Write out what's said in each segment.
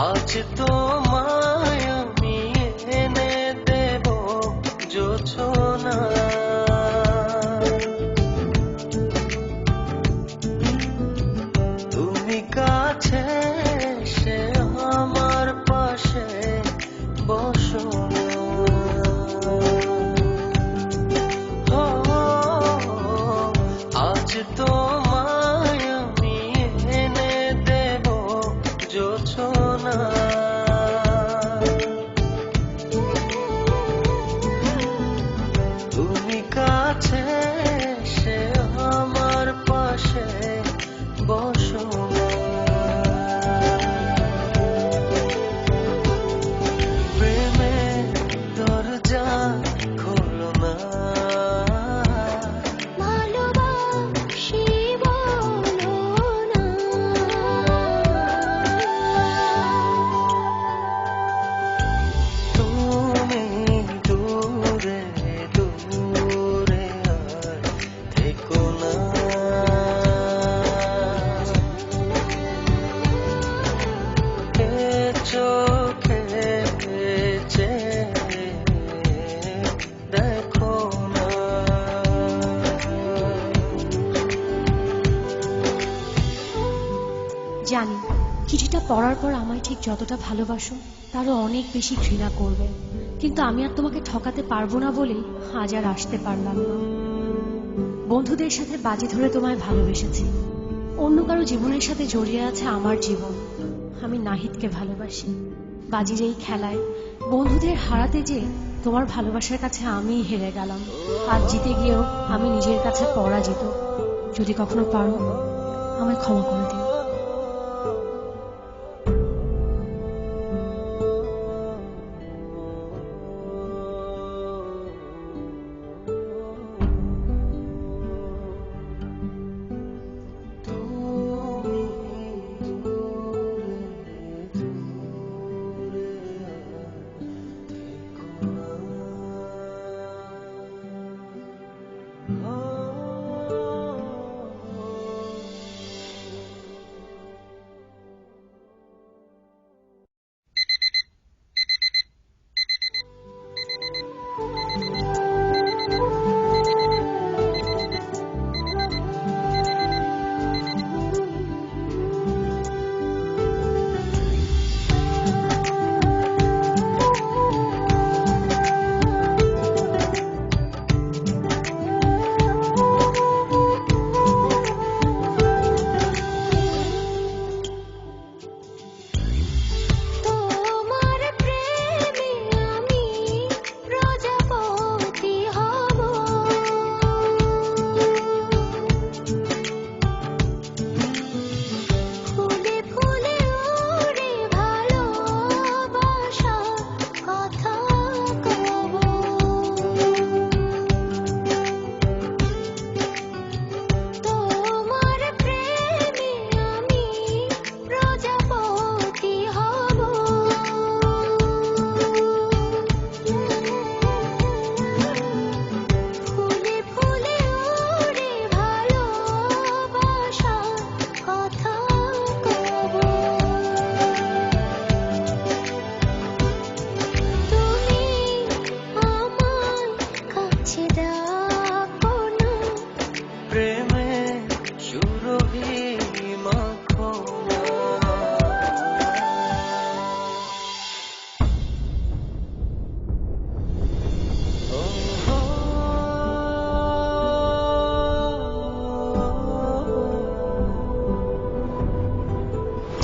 আজ তোমায় আমি এনে দেব জোছনা, তুমি কাছে এসে আমার পাশে বসো না। আজ তোমায় আমি এনে দেব জোছনা, তুমি কাছে এসে আমার পাশে বসো না। প্রেমের দরজা খোলো না, ভালোবাসি বলো না। তুমি দূরে দূরে আর থেকো না। এ চোখে চেয়ে দেখো না। জানি চিঠিটা পড়ার পর আমায় ঠিক যতটা ভালোবাসো তারও অনেক বেশি ঘৃণা করবে, কিন্তু আমি আর তোমাকে ঠকাতে পারবো না বলেই আজ আর আসতে পারলাম না। বন্ধুদের সাথে বাজি ধরে তোমায় ভালোবেসেছি, অন্য কারো জীবনের সাথে জড়িয়ে আছে আমার জীবন। আমি নাহিদকে ভালোবাসি। বাজির এই খেলায় বন্ধুদের হারাতে যে তোমার ভালোবাসার কাছে আমিই হেরে গেলাম। আজ জিতে গিয়েও আমি নিজের কাছে পরাজিত। যদি কখনো পারো আমায় ক্ষমা করে দিও।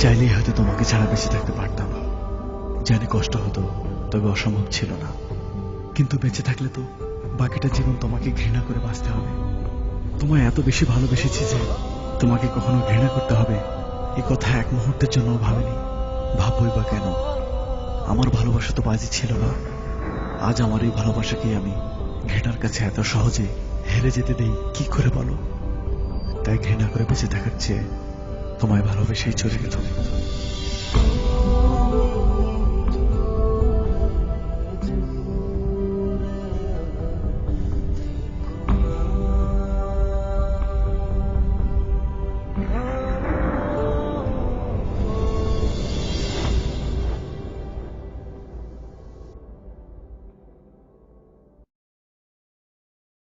চাইলেই হয়তো তোমাকে ছাড়া বেঁচে থাকতে পারতাম। জানি কষ্ট হতো, তবে অসম্ভব ছিল না। কিন্তু বেঁচে থাকলে তো বাকিটা জীবন তোমাকে ঘৃণা করে বাঁচতে হবে। তোমায় এত বেশি ভালোবেসেছি যে তোমাকে কখনো ঘৃণা করতে হবে এই কথা এক মুহূর্তের জন্য ভাবিনি। ভাববই বা কেন? আমার ভালোবাসা তো বাজি ছিল না। আজ আমার এই ভালোবাসাকে আমি ঘৃণার কাছে এত সহজে হেরে যেতে দেই কি করে বলো? তাই ঘৃণা করে বেঁচে থাকার চেয়ে তোমায় ভালোবেসেই চলে গেলাম।